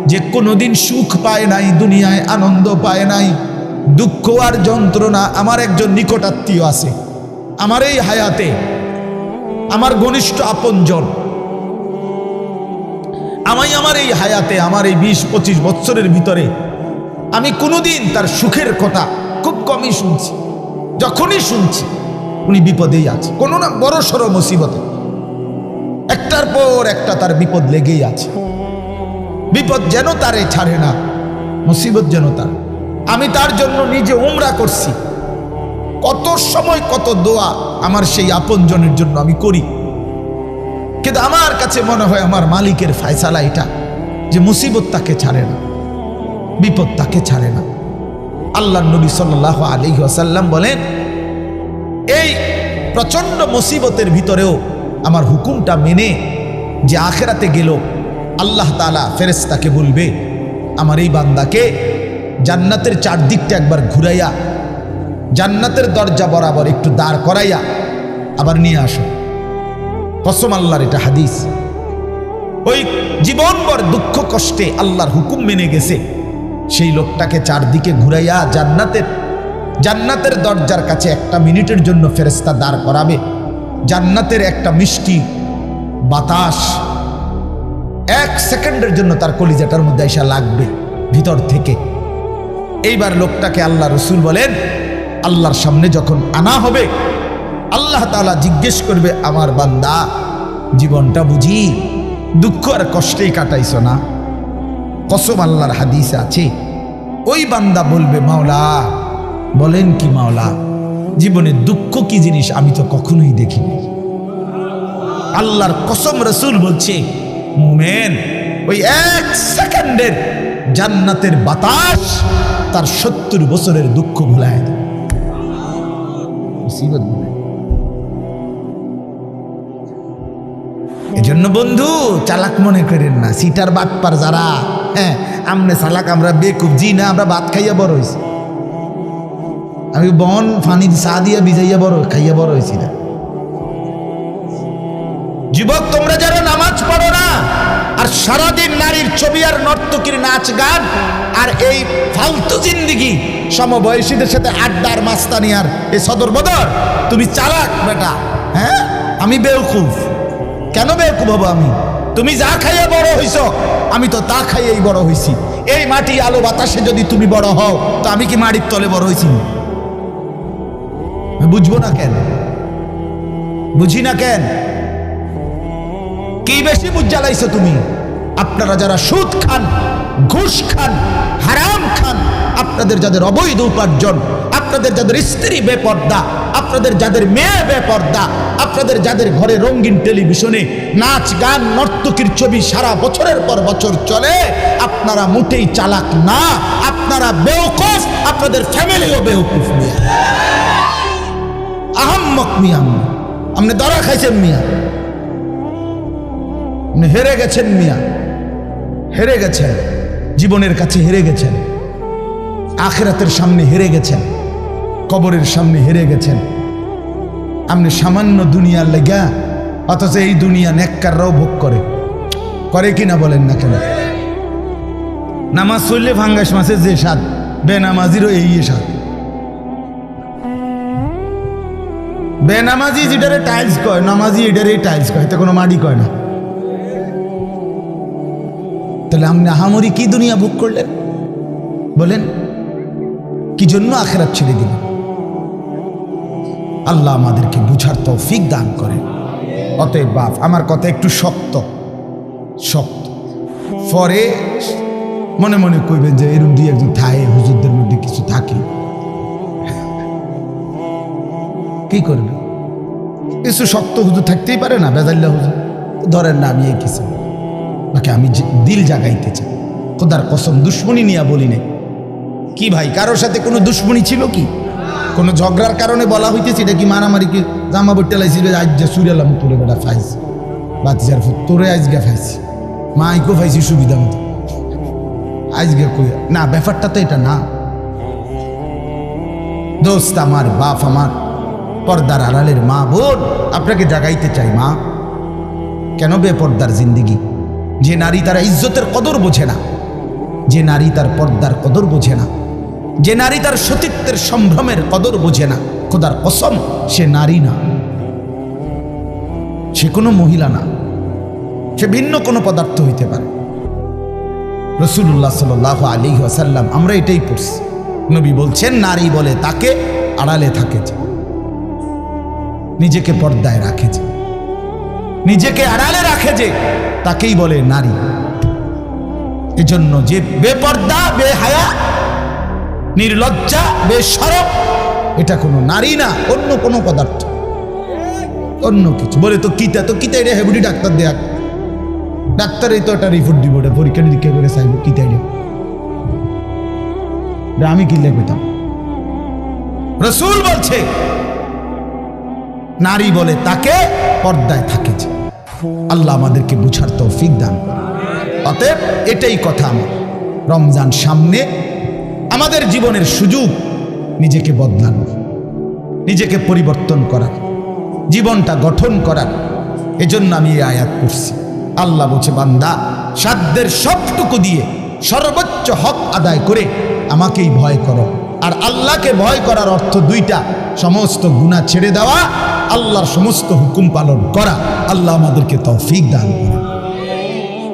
যে কোনোদিন সুখ পায় নাই, দুনিয়ায় আনন্দ পায় নাই, দুঃখ আর যন্ত্রণা। আমার একজন নিকটাত্মীয় আছে আমার এই হায়াতে, আমার ঘনিষ্ঠ আপনজন, আমার এই হায়াতে, আমার এই 20-25 বছরের ভিতরে আমি কোনোদিন তার সুখের কথা খুব কমই শুনছি। যখনই শুনছি উনি বিপদেই আছে, কোনো না বড় সড়ো মুসিবতে, একটার পর একটা তার বিপদ লেগেই আছে। বিপদ যেন তারে ছাড়ে না, মুসিবত যেন তার। আমি তার জন্য নিজে উমরা করছি, কত সময় কত দোয়া আমার সেই আপনজনের জন্য আমি করি, কিন্তু আমার কাছে মনে হয় আমার মালিকের ফয়সালা এটা যে মুসিবত তাকে ছাড়ে না, বিপদ তাকে ছাড়ে না। আল্লাহর নবী সাল্লাল্লাহু আলাইহি ওয়াসাল্লাম বলেন, এই প্রচন্ড মুসিবতের ভিতরেও আমার হুকুমটা মেনে যে আখিরাতে গেল, আল্লাহ তাআলা ফেরেশতাকে বলবে আমার এই বান্দাকে জান্নাতের চারদিকটা একবার ঘুরাইয়া জান্নাতের দরজা বরাবর একটু দাঁড় করাইয়া আবার নিয়ে আসো। কসম আল্লাহর, এটা হাদিস। ওই জীবনভর দুঃখ কষ্টে আল্লাহর হুকুম মেনে গেছে সেই লোকটাকে চারদিকে ঘুরাইয়া জান্নাতের দরজার কাছে 1 মিনিটের জন্য ফেরেশতা দাঁড় করাবে। জান্নাতের একটা মিষ্টি বাতাস 1 সেকেন্ডের জন্য তার কলিজাটার মধ্যে এসে লাগবে ভিতর থেকে। এইবার লোকটাকে আল্লাহ রসুল বলেন, আল্লাহর সামনে যখন আনা হবে, আল্লাহ তাআলা জিজ্ঞেস করবে, আমার বান্দা জীবনটা বুঝি দুঃখ আর কষ্টেই কাটাইছো না? কসম আল্লাহর হাদিসে আছে, ওই বান্দা বলবে, মাওলা বলেন কি মাওলা, জীবনে দুঃখ কি জিনিস আমি তো কখনোই দেখিনি। আল্লাহর কসম, রসুল বলছে মুমিন ওই 1 সেকেন্ডের জান্নাতের বাতাস তার 70 বছরের দুঃখ ভুলায় দেয়। মুসিবত বলে। এজন্য বন্ধু চালাক মনে করেন না, সিটার বাটপার যারা, হ্যাঁ আমনে চালাক, আমরা বেকুব, জি না, আমরা ভাত খাইয়া বড় হয়েছি। আমি বন ফানি চা দিয়া ভিজাইয়া খাইয়া বড় হয়েছি না। যুবক তোমরা যারা নামাজ পড়ো না আর সারাদিন নারীর ছবি আর নর্তকীর নাচ গান আর এই ফালতু জিন্দিগি, সমবয়সীদের সাথে আড্ডার মাস্তানি আর এই সদর বদর, তুমি চালাক বেটা। হ্যাঁ আমি বেওকুফ। কেন বেওকুফ হবো আমি? তুমি যা খাইয়া বড় হইছ আমি তো তা খাইয়েই বড় হইছি। এই মাটি আলো বাতাসে যদি তুমি বড় হও তো আমি কি মাটির তলে বড় হইছি? বুঝবো না কেন? বুঝি না কেন? কি বেশি বুঝ জ্বালাইছো তুমি? আপনারা যারা সুদ খান, ঘুষ খান, হারাম খান, আপনাদের যাদের অবৈধ উপার্জন, আপনাদের যাদের স্ত্রী বেপর্দা, আপনাদের যাদের মেয়ে বেপর্দা, আপনাদের যাদের ঘরে রঙিন টেলিভিশনে নাচ গান নর্তকীর ছবি সারা বছরের পর বছর চলে, আপনারা মোটেই চালাক না, আপনারা বেওকুফ, আপনাদের ফ্যামিলিও বেওকুফ। মিয়া আহাম্মক, মিয়া আপনি ধরা খাইছেন, মিয়া আপনি হেরে গেছেন, মিয়া হেরে গেছেন, জীবনের কাছে হেরে গেছেন, আখিরাতের সামনে হেরে গেছেন, কবরের সামনে হেরে গেছেন। আপনি সামান্য দুনিয়ার লেগা, অথচ এই দুনিয়া নেককাররাও ভোগ করে কিনা বলেন না কেন? নামাজ চললে ফাঙ্গাস মাছের যে স্বাদ, বেনামাজিরও এই স্বাদ। বেনামাজি যেটারে টাইলস কয়, নামাজি এটারে টাইলস কয়, তো কোনো মাটি কয় না। তাহলে আপনি আহামরি কি দুনিয়া ভোগ করলেন বলেন? কি জন্য আখিরাত ছেড়ে দিলেন? আল্লাহ আমাদেরকে বুঝার তৌফিক দান করেন। অতএব বাপ, আমার কথা একটু শক্ত পরে মনে মনে কইবেন যে এরকম 2-1 থাকে, হুজুরদের মধ্যে কিছু থাকে, কি করবে? কিছু শক্ত হুজুর থাকতেই পারে না, বেজাল্লা হুজুর ধরেন না। আমি এই কিছু নাকি আমি দিল জাগাইতে চাই, খোদার কসম দুশ্মনী নিয়ে বলি না। কি ভাই, কারোর সাথে কোনো দুশ্মনী ছিল কি? কোনো ঝগড়ার কারণে বলা হইতেছে? এটা কি মারামারি? কি জামা বইটা লাইছি, আজ যে সুরেলাম তোরে বেটা ফাইছি, বাতিজার তোরে আজকে ফাইছি, মাইকো ফাইছি সুবিধা মতো, আজকে কই না। ব্যাপারটা তো এটা না দোস্ত, আমার বাপ, আমার পর্দার আড়ালের মা বোন, আপনাকে জাগাইতে চাই। মা, কেন বেপর্দার জিন্দিগি? যে নারী তার ইজ্জতের কদর বোঝে না, যে নারী তার পর্দার কদর বোঝে না, যে নারী তার সতীত্বের সম্ভ্রমের কদর বোঝে না, খোদার কসম সে নারী না, সে কোনো মহিলা না, সে ভিন্ন কোনো পদার্থ হইতে পারে। রাসূলুল্লাহ সাল্লাল্লাহু আলাইহি ওয়াসাল্লাম আমরা এটাই পড়ছি। নবী বলছেন নারী বলে তাকে আড়ালে থাকে যে, নিজেকে পর্দায় রাখে যে, নিজেকে আড়ালে রাখে যে, তাকেই বলে নারী। এজন্য যে বেপর্দা, বেহায়া, নির্লজ্জা, বেশরম, এটা কোনো নারী না, অন্য কোনো পদার্থ, অন্য কিছু। বলে তো কিতা এটা হেবুডি ডাক্তার দেয়া, ডাক্তারই তো একটা রিপোর্ট দিব, ওটা পরীক্ষা নিরীক্ষা করে চাইব কিতা এটা আমি কি লিখতাম। রাসূল বলছে নারী বলে তাকে পর্দায় থাকে যে। আল্লাহ আমাদেরকে বুঝার তৌফিক দান করে। অতএব এটাই কথা আমার, রমজান সামনে, আমাদের জীবনের সুযোগ নিজেকে বদলানোর, নিজেকে পরিবর্তন করার, জীবনটা গঠন করার। এজন্য আমি এই আয়াত পড়ছি। আল্লাহ বলছে বান্দা সাধ্যের সবটুকু দিয়ে সর্বোচ্চ হক আদায় করে আমাকেই ভয় করো। আর আল্লাহকে ভয় করার অর্থ দুইটা, সমস্ত গুনাহ ছেড়ে দেওয়া, আল্লাহর সমস্ত হুকুম পালন করা। আল্লাহ আমাদেরকে তৌফিক দান করুন।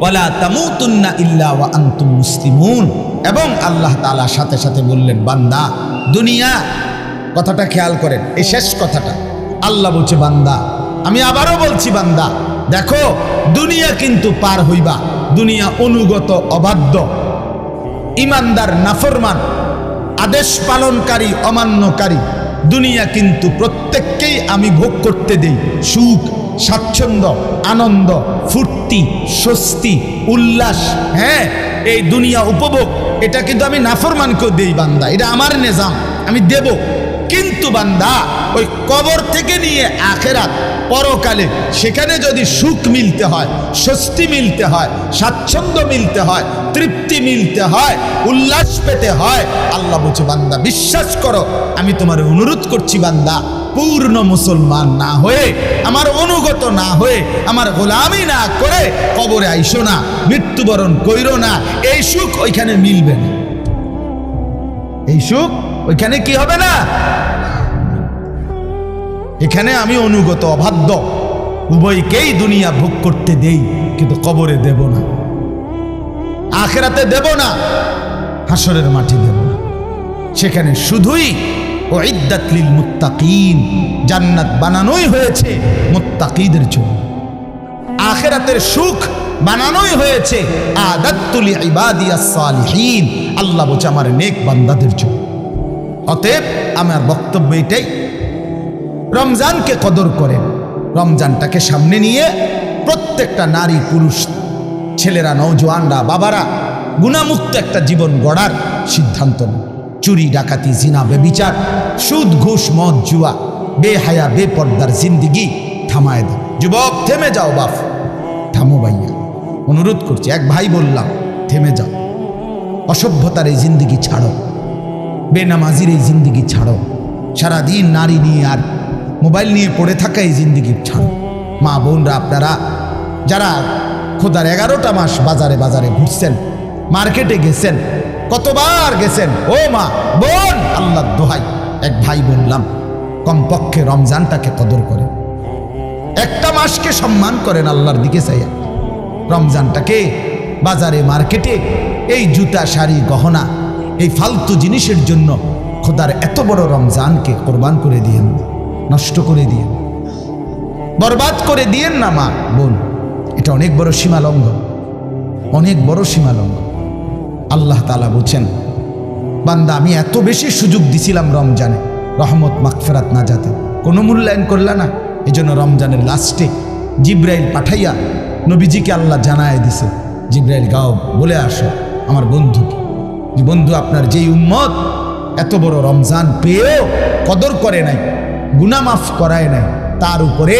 ওয়ালা তামুতুন্না ইল্লা ওয়া আনতুম মুসলিমুন। এবং আল্লাহ তাআলা সাথে সাথে বললেন বান্দা দুনিয়া, কথাটা খেয়াল করেন, এই শেষ কথাটা আল্লাহ বলছে বান্দা, আমি আবারও বলছি বান্দা দেখো দুনিয়া কিন্তু পার হইবা, দুনিয়া অনুগত অবাধ্য, ইমানদার নাফরমান, আদেশ পালনকারী অমান্যকারী, দুনিয়া কিন্তু প্রত্যেককেই আমি ভোগ করতে দেই সুখ, স্বাচ্ছন্দ্য, আনন্দ, ফুর্তি, স্বস্তি, উল্লাস। হ্যাঁ, এই দুনিয়া উপভোগ, এটা কিন্তু আমি নাফরমানকেও দেই বান্দা, এটা আমার নিজাম, আমি দেব। কিন্তু বান্দা ওই কবর থেকে নিয়ে আখেরাত, পরকালে সেখানে যদি সুখ মিলতে হয়, স্বস্তি মিলতে হয়, স্বাচ্ছন্দ্য মিলতে হয়, তৃপ্তি মিলতে হয়, উল্লাস পেতে হয়, আল্লাহ বলছে বান্দা বিশ্বাস করো, আমি তোমার অনুরোধ করছি বান্দা, পূর্ণ মুসলমান না হয়ে, আমার অনুগত না হয়ে, আমার গোলামি না করে কবরে আইসো না, মৃত্যুবরণ কইরো না। এই সুখ ওইখানে মিলবে না, এই সুখ ওইখানে কি হবে না। এখানে আমি অনুগত অবাধ্য উভয়কেই দুনিয়া ভোগ করতে দেই, কিন্তু কবরে দেব না, আখিরাতে দেব না, হাসরের মাঠে দেব না। সেখানে শুধুই উইদ্দাত লিল মুত্তাকিন, জান্নাত বানানোই হয়েছে মুত্তাকিদের জন্য, আখিরাতের সুখ বানানোই হয়েছে আদাত্তু লিইবাদিয়াস সালিহিন, আল্লাহ বলছে আমার নেক বান্দাদের জন্য। অতএব আমার বক্তব্য এটাই, রমজানকে কদর করেন, রমজানটাকে সামনে নিয়ে প্রত্যেকটা নারী পুরুষ, ছেলেরা, নওজোয়ানরা, বাবারা গুনাহমুক্ত একটা জীবন গড়ার সিদ্ধান্ত নেন। চুরি, ডাকাতি, জিনা, বেবিচার, সুদ, ঘুষ, মদ, জুয়া, বেহায়া, বেপর্দার জিন্দিগি থামায় দাও। যুবক থেমে যাও, বাপ থামো ভাইয়া, অনুরোধ করছি, এক ভাই বললাম থেমে যাও, অসভ্যতার এই জিন্দিগি ছাড়ো, বেনামাজির এই জিন্দিগি ছাড়ো, সারাদিন নারী নিয়ে আর মোবাইল নিয়ে পড়ে থাকা এই জিন্দিগি ছাড়ো। মা বোনরা, আপনারা যারা খোদার 11টা মাস বাজারে বাজারে ঘুরছেন, মার্কেটে গেছেন, কতবার গেছেন, ও মা বোন, আল্লাহ দোহাই, এক ভাই বললাম কমপক্ষে রমজানটাকে কদর করেন, একটা মাসকে সম্মান করেন আল্লাহর দিকে চাইয়া। রমজানটাকে বাজারে মার্কেটে এই জুতা, শাড়ি, গহনা, এই ফালতু জিনিসের জন্য খোদার এত বড় রমজানকে কোরবান করে দিয়েন, নষ্ট করে দিয়েন, বরবাদ করে দিয়েন না মা বোন। এটা অনেক বড় সীমা লঙ্ঘন, অনেক বড় সীমা লঙ্ঘন। আল্লাহ তাআলা বলছেন বান্দা আমি এত বেশি সুযোগ দিছিলাম রমজানে, রহমত, মাগফিরাত, নাজাতে, কোনো মূল্যায়ন করলা না। এই জন্য রমজানের লাস্টে জিব্রাইল পাঠাইয়া নবীজিকে আল্লাহ জানায় দিছে, জিব্রাইল গাও বলে আসো আমার বন্ধুকে, যে বন্ধু আপনার যেই উম্মত এত বড় রমজান পেয়েও কদর করে নাই, গুনাহ মাফ করায় নাই, তার উপরে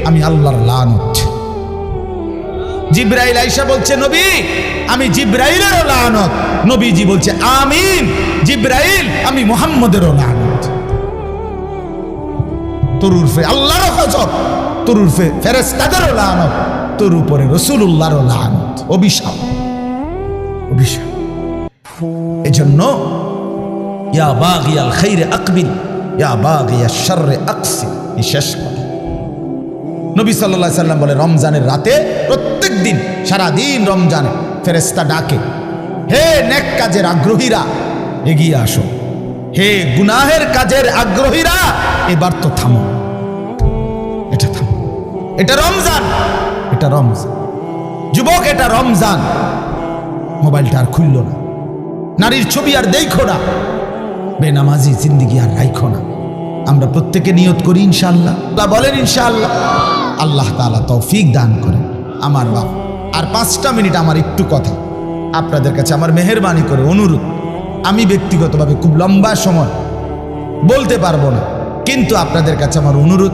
আমি আল্লাহর লানত। জিব্রাইল আয়েশা বলছে নবী আমি জিব্রাইলেরও লানত, নবীজি বলছে আমিন। জিব্রাইল আমি মুহাম্মদেরও লানত। তোর উরফে আল্লাহরও গজব, তোর উরফে ফেরেশতাদেরও লানত, তোর উপরে রাসূলুল্লাহরও লানত, অভিশাপ, অভিশাপ। এজন্য ইয়া বাগিয়াল খাইরে আকবিল, ইয়া বাগিয়াশ শাররে আকসির, এই শেষ কথা। নবী সাল্লাল্লাহু আলাইহি সাল্লাম বলে রমজানের রাতে প্রত্যেক দিন, সারাদিন রমজানে ফেরেশতা ডাকে, হে নেক কাজের আগ্রহীরা এগিয়ে আসো, হে গুনাহের কাজের আগ্রহীরা এবার তো থামো, এটা থামো। এটা রমজান, এটা রমজান যুবক, এটা রমজান। মোবাইলটা আর খুললো না, নারীর ছবি আর দেখো না, বেনামাজি জিন্দিগি আর রাখো না। আমরা প্রত্যেকে নিয়ত করি ইনশাআল্লাহ। আল্লাহ বলেন ইনশাআল্লাহ। আল্লাহ তাআলা তৌফিক দান করেন। আমার বাপ আর 5টা মিনিট আমার একটু কথা আপনাদের কাছে আমার মেহেরবানি করে অনুরোধ। আমি ব্যক্তিগতভাবে খুব লম্বা সময় বলতে পারবো না, কিন্তু আপনাদের কাছে আমার অনুরোধ,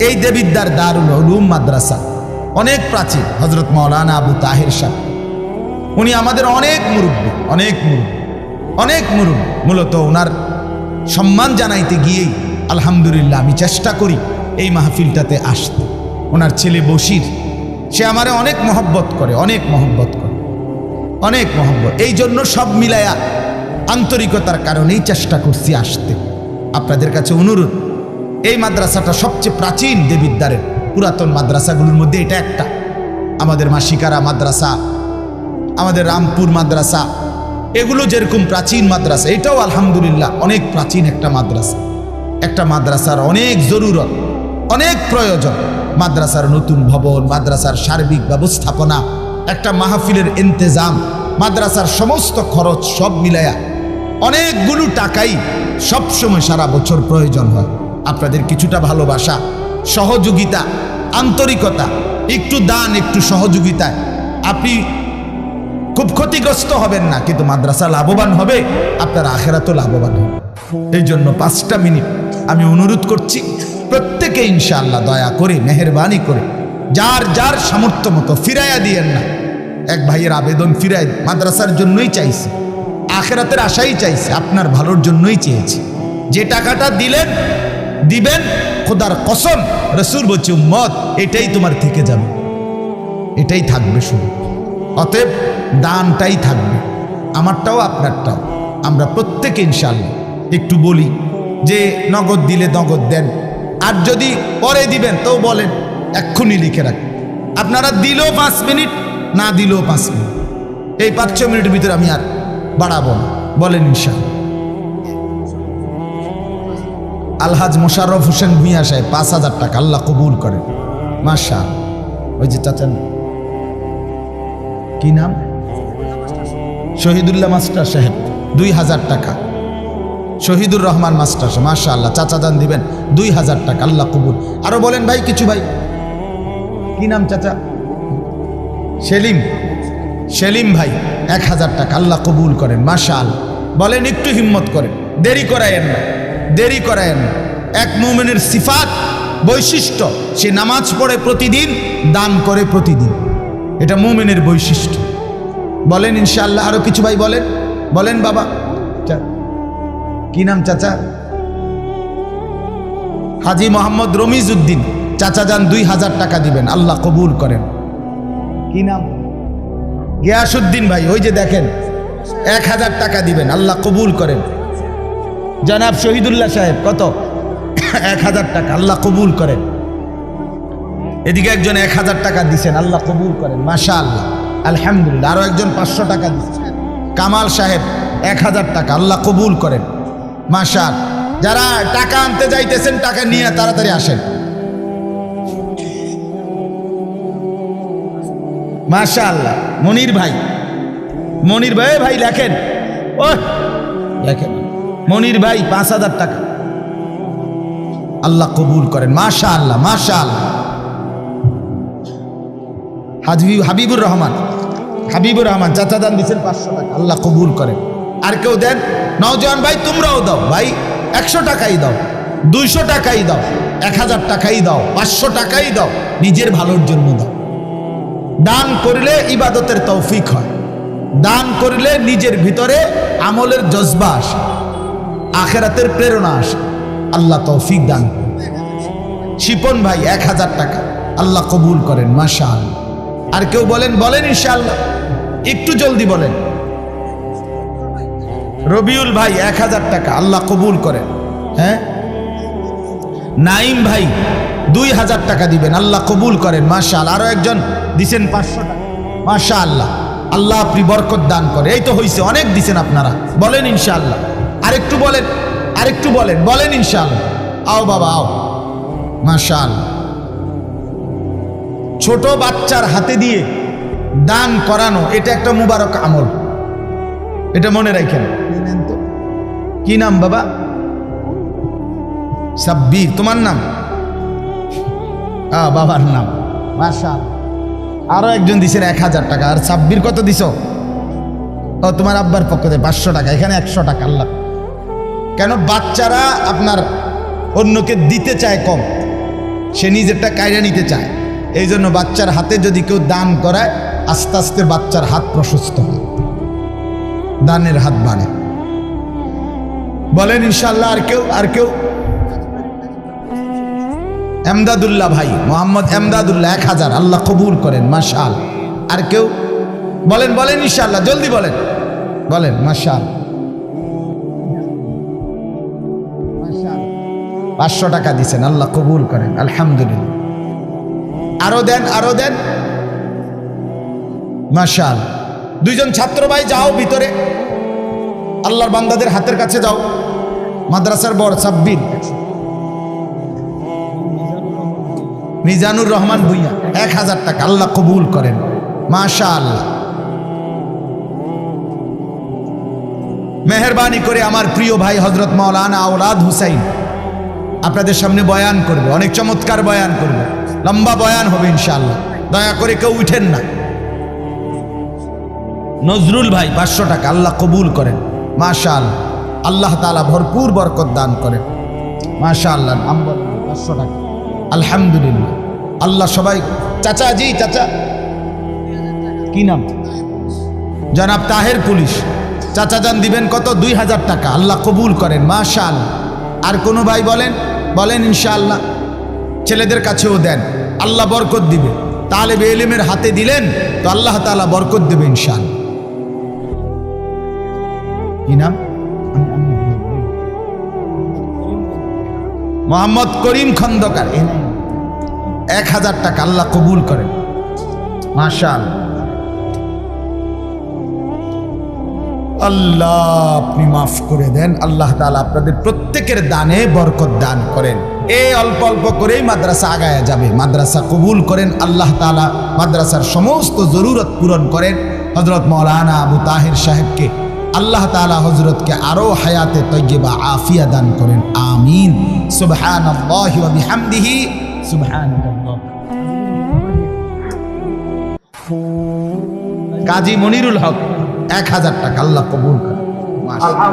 এই দেবিদ্দার দারুল উলুম মাদ্রাসা অনেক প্রাচীন, হযরত মাওলানা আবু তাহের সাহেব, উনি আমাদের অনেক মুরব্বী, অনেক মুরব্বী। মূলত ওনার সম্মান জানাইতে গিয়েই আলহামদুলিল্লাহ আমি চেষ্টা করি এই মাহফিলটাতে আসতে। ওনার ছেলে বশির, সে আমারে অনেক মহব্বত করে, অনেক মহব্বত। এই জন্য সব মিলায়া আন্তরিকতার কারণেই চেষ্টা করছি আসতে। আপনাদের কাছে অনুরোধ, এই মাদ্রাসাটা সবচেয়ে প্রাচীন দেবিদ্দারের পুরাতন মাদ্রাসাগুলোর মধ্যে এটা একটা। আমাদের মাসিকারা মাদ্রাসা, আমাদের রামপুর মাদ্রাসা, এগুলো যেরকম প্রাচীন মাদ্রাসা, এটাও আলহামদুলিল্লাহ অনেক প্রাচীন একটা মাদ্রাসা। একটা মাদ্রাসার অনেক জরুরত, অনেক প্রয়োজন। মাদ্রাসার নতুন ভবন, মাদ্রাসার সার্বিক ব্যবস্থাপনা, একটা মাহফিলের ইন্তেজাম, মাদ্রাসার সমস্ত খরচ সব মিলায়া অনেকগুলো টাকাই সবসময় সারা বছর প্রয়োজন হয়। আপনাদের কিছুটা ভালোবাসা, সহযোগিতা, আন্তরিকতা, একটু দান, একটু সহযোগিতায় আপনি খুব ক্ষতিগ্রস্ত হবেন না, কিন্তু মাদ্রাসা লাভবান হবে, আপনার আখেরাতও লাভবান হবে। এই জন্য 5টা মিনিট আমি অনুরোধ করছি, প্রত্যেকে ইনশাআল্লাহ দয়া করে মেহেরবানি করে যার যার সামর্থ্য মতো ফিরাইয়া দিয়েন না। এক ভাইয়ের আবেদন ফিরাই, মাদ্রাসার জন্যই চাইছে, আখেরাতের আশাই চাইছে, আপনার ভালোর জন্যই চেয়েছে। যে টাকাটা দিবেন, খোদার কসম রাসূল বলছে উম্মত এটাই তোমার থেকে যাবে, এটাই থাকবে শুধু। অতএব দানটাই থাকবে, আমারটাও আপনারটাও। আমরা প্রত্যেকে ইনশাআল্লাহ একটু বলি যে নগদ দিলে নগদ দেন, আর যদি পরে দিবেন তো বলেন, এক্ষুনি লিখে রাখেন। আপনারা দিলেও 5 মিনিট, না দিলেও 5 মিনিট, এই 5-6 মিনিটের ভিতরে আমি আর বাড়াবো না, বলেন ইনশাআল্লাহ। আলহাজ মোশাররফ হোসেন ভূঁইয়া সাহেব 5,000 টাকা, আল্লাহ কবুল করেন। মাশাআল্লাহ। ওই যে চাচা, কি নাম? শহীদুল্লাহ মাস্টার সাহেব 2,000 টাকা। শহীদুর রহমান মাস্টার সাহেব, মাশাআল্লাহ, চাচা যান দিবেন 2,000 টাকা, আল্লাহ কবুল। আরো বলেন ভাই কিছু, ভাই কি নাম চাচা? সেলিম ভাই 1,000 টাকা, আল্লাহ কবুল করেন, মাশাআল্লাহ। বলেন একটু হিম্মত করেন, দেরি করায়েন না। এক মুমিনের সিফাত, বৈশিষ্ট্য, সে নামাজ পড়ে প্রতিদিন, দান করে প্রতিদিন, এটা মুমিনের বৈশিষ্ট্য। বলেন ইনশাআল্লাহ। আরো কিছু ভাই বলেন বাবা, কি নাম চাচা? হাজী মোহাম্মদ রমিজ উদ্দিন, চাচা যান 2,000 টাকা দিবেন, আল্লাহ কবুল করেন। কি নাম? গিয়াসউদ্দিন ভাই, ওই যে দেখেন 1,000 টাকা দিবেন, আল্লাহ কবুল করেন। জনাব শহীদুল্লাহ সাহেব কত? 1,000 টাকা, আল্লাহ কবুল করেন। এদিকে একজন 1,000 টাকা দিচ্ছেন, আল্লাহ কবুল করেন, মাশাআল্লাহ, আলহামদুলিল্লাহ। আরো একজন 500 টাকা দিচ্ছেন, কামাল সাহেব 1,000 টাকা, আল্লাহ কবুল করেন, মাশাআল্লাহ। যারা টাকা আনতে যাইতেছেন, টাকা নিয়ে তাড়াতাড়ি আসেন, মাশাআল্লাহ। মনির ভাই ভাই লেখেন, মনির ভাই 5,000 টাকা, আল্লাহ কবুল করেন, মাশাআল্লাহ। হাবিবুর রহমান চাচা দান দিচ্ছেন 500 টাকা, আল্লাহ কবুল করেন। আর কেউ দেন? নওজোয়ান ভাই তোমরাও দাও ভাই, 100 টাকাই দাও, 200 টাকাই দাও, 1,000 টাকাই দাও, 500 টাকাই দাও, নিজের ভালোর জন্য দাও। দান করলে ইবাদতের তৌফিক হয়, দান করলে নিজের ভিতরে আমলের জজবা আসে, আখেরাতের প্রেরণা আসে, আল্লাহ তৌফিক দান করেন। শিপন ভাই 1,000 টাকা, আল্লাহ কবুল করেন, মাশাআল্লাহ। আর কেউ বলেন ইনশাআল্লাহ, একটু জলদি বলেন। রবিউল ভাই 1,000 টাকা, আল্লাহ কবুল করেন। হ্যাঁ, নাইম ভাই 2,000 টাকা দিবেন, আল্লাহ কবুল করেন, মাশাআল্লাহ। আরো একজন দিছেন 500 টাকা, মাশাআল্লাহ, আল্লাহ আপনি বরকত দান করে। এই তো হইছে, অনেক দিছেন আপনারা, বলেন ইনশাআল্লাহ। আরেকটু বলেন, আরেকটু বলেন, বলেন ইনশাআল্লাহ। আও বাবা আও, মাশাআল্লাহ। ছোট বাচ্চার হাতে দিয়ে দান করানো এটা একটা মুবারক আমল, এটা মনে রাখেন। কি নাম বাবা? সাব্বির, তোমার নাম? বাবার নাম, মাশাআল্লাহ। আরো একজন দিছে 1000 টাকা। আর সাব্বির কত দিছ? ও তোমার আব্বার পক্ষ থেকে 500 টাকা, এখানে 100 টাকা। আল্লাহ, কেন বাচ্চারা আপনার অন্যকে দিতে চায় কম, সে নিজেরটা কায়রা নিতে চায়। এই জন্য বাচ্চার হাতে যদি কেউ দান করায়, আস্তে আস্তে বাচ্চার হাত প্রশস্ত হয়, দানের হাত বাড়ে। বলেন ইনশাআল্লাহ। আর কেউ? আর কেউ? এমদাদুল্লাহ ভাই, মোহাম্মদ এমদাদুল্লাহ 1000, আল্লাহ কবুল করেন, মাশাআল্লাহ। আর কেউ? বলেন, বলেন ইনশাআল্লাহ, জলদি বলেন, বলেন মাশাআল্লাহ। 500 টাকা দিছেন, আল্লাহ কবুল করেন, আলহামদুলিল্লাহ। আরো দেন, আরো দেন, মাশাআল্লাহ। দুইজন ছাত্র ভাই যাও ভিতরে, আল্লাহর বান্দাদের হাতের কাছে যাও। মাদ্রাসার বড় সাব্বির, মিজানুর রহমান ভুইয়া 1000 টাকা, আল্লাহ কবুল করেন, মাশাআল্লাহ। মেহেরবানি করে আমার প্রিয় ভাই হযরত মাওলানা আওলাদ হুসাইন আপনাদের সামনে বয়ান করবে, অনেক চমৎকার বয়ান করবে, লম্বা বয়ান হবে ইনশাআল্লাহ। দয়া করে কেউ উঠেন না। নজরুল ভাই 500 টাকা, আল্লাহ কবুল করেন, মাশাআল্লাহ। আল্লাহ তাআলা ভরপুর বরকত দান করেন, মাশাআল্লাহ। 500 টাকা, আলহামদুলিল্লাহ। আল্লাহ সবাই। চাচা জি, চাচা কি নাম? জনাব তাহের পুলিশ, চাচা যান দিবেন কত? 2000 টাকা, আল্লাহ কবুল করেন, মাশাআল্লাহ। আর কোনো ভাই বলেন, বলেন ইনশাআল্লাহ। ছেলেদের কাছেও দেন, আল্লাহ বরকত দিবে। তালেবে ইলমের হাতে দিলেন তো আল্লাহ তাআলা বরকত দেবে ইনশাআল্লাহ। কি নাম? মোহাম্মদ করিম খন্দকার, 1000 টাকা, আল্লাহ কবুল করেন, মাশাআল্লাহ। আল্লাহ আপনি মাফ করে দেন, আল্লাহ তাআলা আপনাদের প্রত্যেকের দানে বরকত দান করেন। এই অল্প অল্প করেই মাদ্রাসা আগায়া যাবে। মাদ্রাসা কবুল করেন আল্লাহ তাআলা, মাদ্রাসার সমস্ত জরুরত পূরণ করেন। হযরত মাওলানা আবু তাহের সাহেবকে আল্লাহ তাআলা হযরতকে আরো হায়াতে তয়্যিবা আফিয়া দান করেন, আমিন। সুবহানাল্লাহি ওয়া বিহামদিহি, সুবহানাল্লাহ। কাজী মনিরুল হক 1000 টাকা, আল্লাহ কবুল করেন, মাশাআল্লাহ।